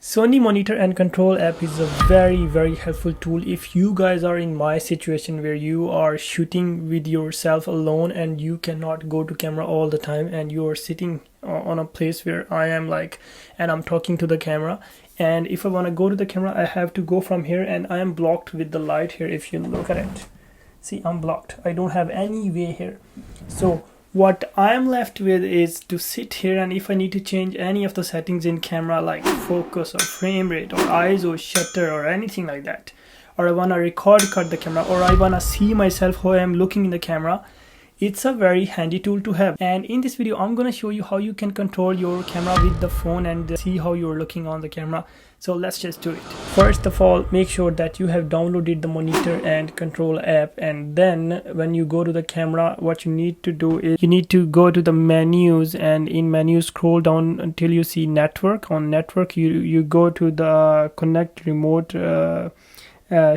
Sony monitor and control app is a very helpful tool if you guys are in my situation where you are shooting with yourself alone and you cannot go to camera all the time and you are sitting on a place where I am and I'm talking to the camera, and if I want to go to the camera I have to go from here and I am blocked with the light here. If you look at it, see, I'm blocked. I don't have any way here. So what I'm left with is to sit here, and if I need to change any of the settings in camera like focus or frame rate or ISO, shutter or anything like that, or I want to cut the camera, or I want to see myself how I am looking in the camera, it's a very handy tool to have. And in this video I'm going to show you how you can control your camera with the phone and see how you're looking on the camera. So let's just do it. First of all, make sure that you have downloaded the monitor and control app, and then when you go to the camera, what you need to do is you need to go to the menus, and in menu scroll down until you see network. On network you go to the connect remote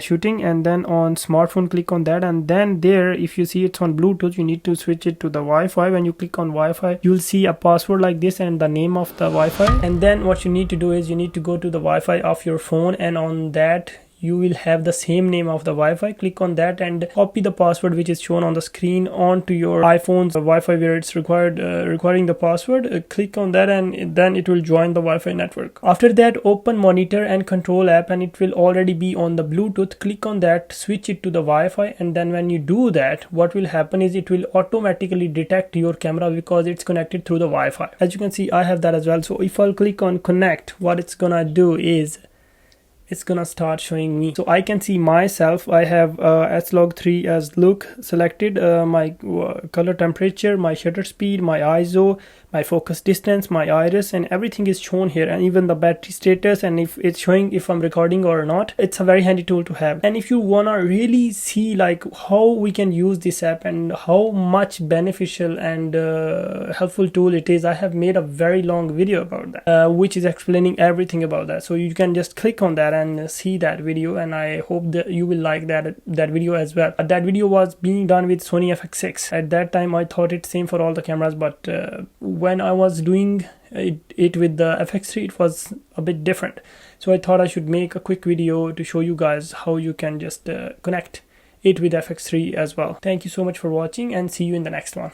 shooting, and then on smartphone click on that, and then there, if you see it's on Bluetooth, you need to switch it to the Wi-Fi. When you click on Wi-Fi, you'll see a password like this and the name of the Wi-Fi, and then what you need to do is you need to go to the Wi-Fi of your phone, and on that you will have the same name of the Wi-Fi. Click on that and copy the password which is shown on the screen onto your iPhone's Wi-Fi where it's requiring the password. Click on that and then it will join the Wi-Fi network. After that, open monitor and control app, and it will already be on the Bluetooth. Click on that, switch it to the Wi-Fi, and then when you do that, what will happen is it will automatically detect your camera because it's connected through the Wi-Fi. As you can see, I have that as well. So if I'll click on connect, what it's gonna do is it's gonna start showing me. So I can see myself. I have S-Log3 as look selected, my color temperature, my shutter speed, my ISO, my focus distance, my iris, and everything is shown here, and even the battery status, and if it's showing if I'm recording or not. It's a very handy tool to have. And if you wanna really see how we can use this app and how much beneficial and helpful tool it is, I have made a very long video about that, which is explaining everything about that. So you can just click on that and see that video, and I hope that you will like that video as well. That video was being done with Sony FX3. At that time I thought it's same for all the cameras, but when I was doing it with the FX3, it was a bit different. So I thought I should make a quick video to show you guys how you can just connect it with FX3 as well. Thank you so much for watching, and see you in the next one.